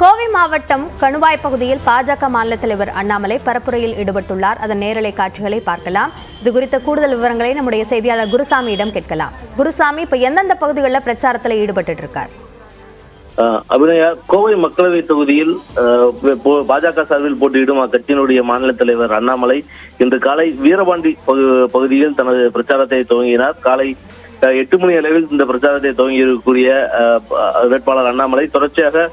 கோவை மாவட்டம் கணுவாய் பகுதியில் பாஜக மாநில தலைவர் அண்ணாமலை பரப்புரையில் ஈடுபட்டுள்ளார். அதன் நேரலை காட்சிகளை பார்க்கலாம். இது குறித்த கூடுதல் விவரங்களை நம்முடைய செய்தியாளர் குருசாமியிடம் கேட்கலாம். குருசாமி, இப்ப எந்தெந்த பகுதிகளில் பிரச்சாரத்தில் ஈடுபட்டு இருக்கார்? அபிநயா, கோவை மக்களவை தொகுதியில் பாஜக சார்பில் போட்டியிடும் அக்கட்சியினுடைய மாநில தலைவர் அண்ணாமலை இன்று காலை வீரபாண்டி பகுதியில் தனது பிரச்சாரத்தை துவங்கினார். காலை 8 மணி அளவில் இந்த பிரச்சாரத்தை துவங்கியிருக்கக்கூடிய வேட்பாளர் அண்ணாமலை தொடர்ச்சியாக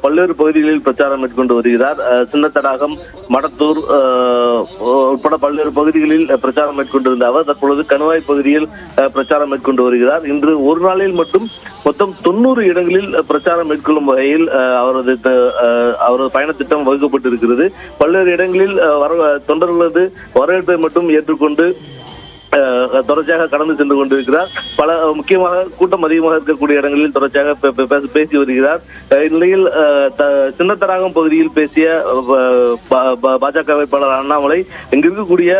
பல்வேறு பகுதிகளில் பிரச்சாரம் மேற்கொண்டு வருகிறார். சின்னத்தடாகம், மடத்தூர் உட்பட பல்வேறு பகுதிகளில் பிரச்சாரம் மேற்கொண்டிருந்த அவர் தற்பொழுது கணுவாய் பகுதியில் பிரச்சாரம் மேற்கொண்டு வருகிறார். இன்று ஒரு நாளில் மட்டும் மொத்தம் 90 இடங்களில் பிரச்சாரம் மேற்கொள்ளும் வகையில் அவரது பயணத்திட்டம் வகுக்கப்பட்டிருக்கிறது. பல்வேறு இடங்களில் தொண்டர்களது வரவேற்பை மட்டும் ஏற்றுக்கொண்டு தொடர்ச்சியாக கடந்து சென்று கொண்டிருக்கிறார். பல முக்கியமாக கூட்டம் அதிகமாக இருக்கக்கூடிய இடங்களில் தொடர்ச்சியாக பேசி வருகிறார். இந்நிலையில் சின்னத்தடாகம் பகுதியில் பேசிய பாஜக வேட்பாளர் அண்ணாமலை இங்கு இருக்கக்கூடிய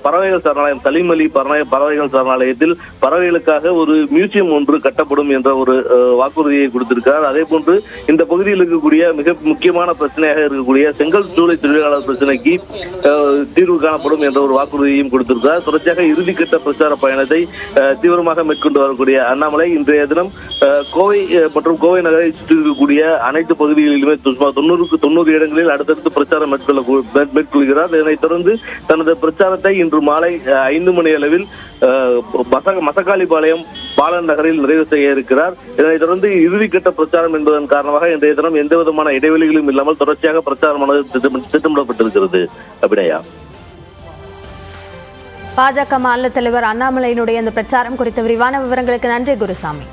பறவைகள் சரணாலயம் சலீம் அலி பறவைகள் சரணாலயத்தில் பறவைகளுக்காக ஒரு மியூசியம் ஒன்று கட்டப்படும் என்ற ஒரு வாக்குறுதியை கொடுத்திருக்கிறார். அதே போன்று இந்த பகுதியில் இருக்கக்கூடிய மிக முக்கியமான பிரச்சனையாக இருக்கக்கூடிய செங்கல் சூளை தொழிலாளர் பிரச்சனைக்கு தீர்வு காணப்படும் என்ற ஒரு வாக்குறுதியையும் கொடுத்திருக்கிறார். தொடர்ச்சியாக இறுதிக்கட்ட பிரச்சார பயணத்தை தீவிரமாக மேற்கொண்டு வரக்கூடிய அண்ணாமலை இன்றைய தினம் கோவை மற்றும் கோவை நகரை சுற்றி இருக்கக்கூடிய அனைத்து பகுதிகளிலுமே சுமார் 90 இடங்களில் அடுத்தடுத்து பிரச்சாரம் மேற்கொள்கிறார். இதனைத் தொடர்ந்து தனது பிரச்சாரத்தை இன்று மாலை 5 மணி அளவில் மசக்காளிபாளையம் பாலன் நகரில் நிறைவு செய்ய இருக்கிறார். இதனைத் தொடர்ந்து இறுதிக்கட்ட பிரச்சாரம் என்பதன் காரணமாக இன்றைய தினம் எந்த விதமான இடைவெளிகளும் இல்லாமல் தொடர்ச்சியாக பிரச்சாரமானது திட்டமிடப்பட்டிருக்கிறது. அபிநயா, பாஜக மாநில தலைவர் அண்ணாமலையினுடைய அந்த பிரச்சாரம் குறித்த விரிவான விவரங்களுக்கு நன்றி குருசாமி.